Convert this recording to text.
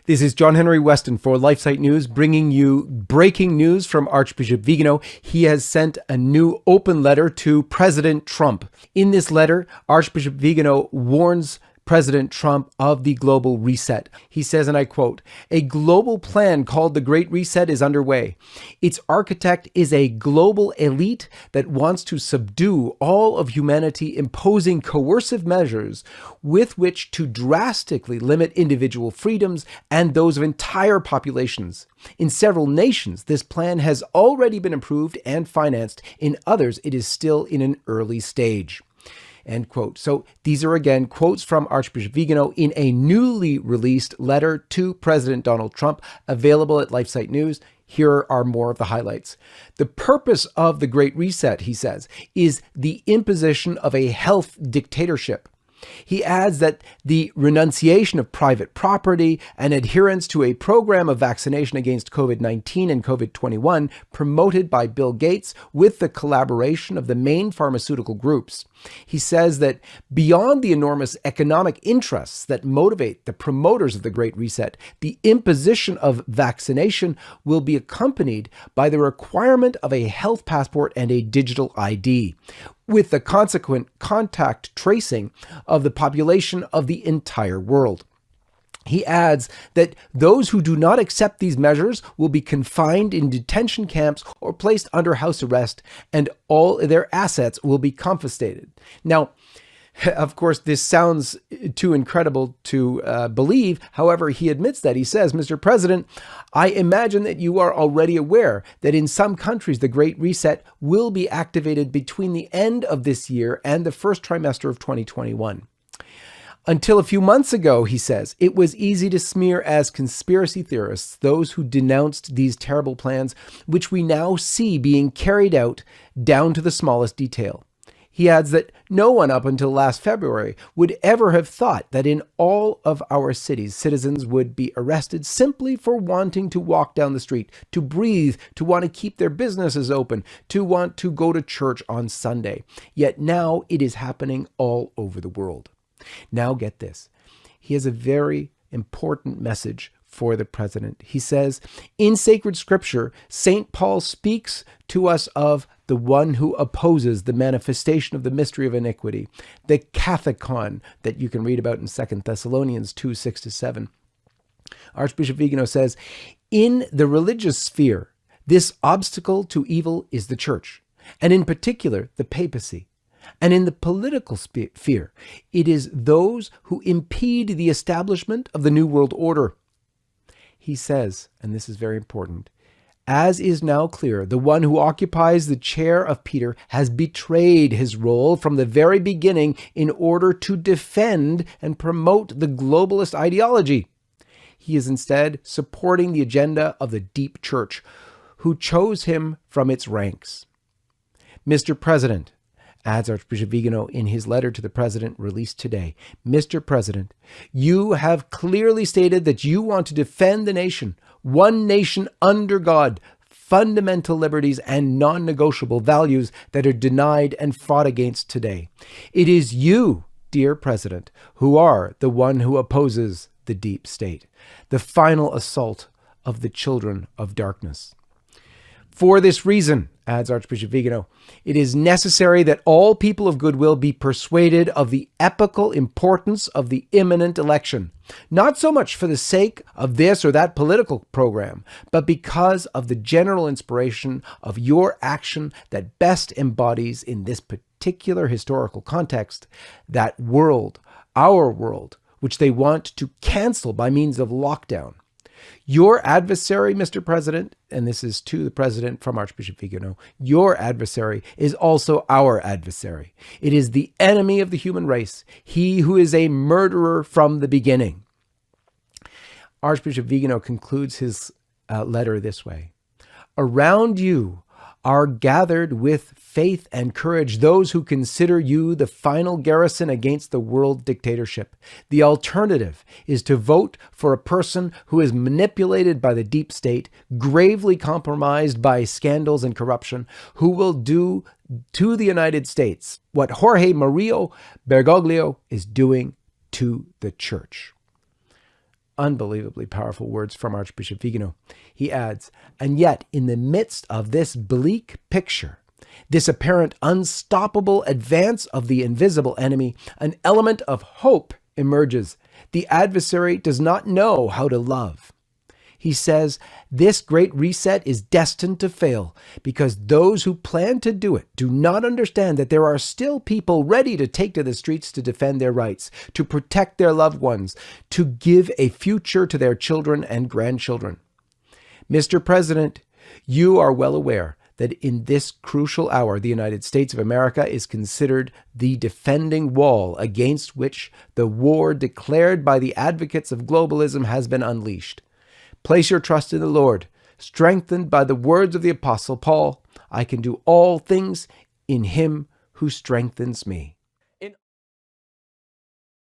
This is John Henry Weston for LifeSite News, bringing you breaking news from Archbishop Vigano. He has sent a new open letter to President Trump. In this letter, Archbishop Vigano warns President Trump of the global reset. He says, and I quote, "A global plan called the Great Reset is underway. Its architect is a global elite that wants to subdue all of humanity, imposing coercive measures with which to drastically limit individual freedoms and those of entire populations. In several nations, this plan has already been approved and financed. In others, it is still in an early stage." End quote. So these are again quotes from Archbishop Vigano in a newly released letter to President Donald Trump, available at LifeSite News. Here are more of the highlights. The purpose of the Great Reset, he says, is the imposition of a health dictatorship. He adds that the renunciation of private property and adherence to a program of vaccination against COVID-19 and COVID-21 promoted by Bill Gates with the collaboration of the main pharmaceutical groups. He says that beyond the enormous economic interests that motivate the promoters of the Great Reset, the imposition of vaccination will be accompanied by the requirement of a health passport and a digital ID, with the consequent contact tracing of the population of the entire world. He adds that those who do not accept these measures will be confined in detention camps or placed under house arrest, and all their assets will be confiscated. Now, of course, this sounds too incredible to believe. However, he admits that. He says, "Mr. President, I imagine that you are already aware that in some countries, the Great Reset will be activated between the end of this year and the first trimester of 2021. Until a few months ago," he says, "it was easy to smear as conspiracy theorists those who denounced these terrible plans, which we now see being carried out down to the smallest detail." He adds that no one up until last February would ever have thought that in all of our cities, citizens would be arrested simply for wanting to walk down the street, to breathe, to want to keep their businesses open, to want to go to church on Sunday. Yet now it is happening all over the world. Now get this. He has a very important message for the president. He says, in sacred scripture, St. Paul speaks to us of the one who opposes the manifestation of the mystery of iniquity, the kathekon that you can read about in 2 Thessalonians 2, 6-7. Archbishop Vigano says, in the religious sphere, this obstacle to evil is the church, and in particular, the papacy. And in the political sphere, it is those who impede the establishment of the New World Order. He says, and this is very important, as is now clear, the one who occupies the chair of Peter has betrayed his role from the very beginning in order to defend and promote the globalist ideology. He is instead supporting the agenda of the deep church, who chose him from its ranks. Mr. President, adds Archbishop Vigano in his letter to the president released today, Mr. President, you have clearly stated that you want to defend the nation, one nation under God, fundamental liberties and non-negotiable values that are denied and fought against today. It is you, dear President, who are the one who opposes the deep state, the final assault of the children of darkness. For this reason, adds Archbishop Vigano, it is necessary that all people of goodwill be persuaded of the epical importance of the imminent election, not so much for the sake of this or that political program, but because of the general inspiration of your action that best embodies in this particular historical context that world, our world, which they want to cancel by means of lockdown. Your adversary, Mr. President, and this is to the president from Archbishop Vigano, your adversary is also our adversary. It is the enemy of the human race, he who is a murderer from the beginning. Archbishop Vigano concludes his letter this way. Around you are gathered with faith and courage those who consider you the final garrison against the world dictatorship. The alternative is to vote for a person who is manipulated by the deep state, gravely compromised by scandals and corruption, who will do to the United States what Jorge Mario Bergoglio is doing to the church. Unbelievably powerful words from Archbishop Vigano. He adds, and yet in the midst of this bleak picture, this apparent unstoppable advance of the invisible enemy, an element of hope emerges. The adversary does not know how to love. He says, this great reset is destined to fail because those who plan to do it do not understand that there are still people ready to take to the streets to defend their rights, to protect their loved ones, to give a future to their children and grandchildren. Mr. President, you are well aware that in this crucial hour, the United States of America is considered the defending wall against which the war declared by the advocates of globalism has been unleashed. Place your trust in the Lord, strengthened by the words of the Apostle Paul, I can do all things in him who strengthens me.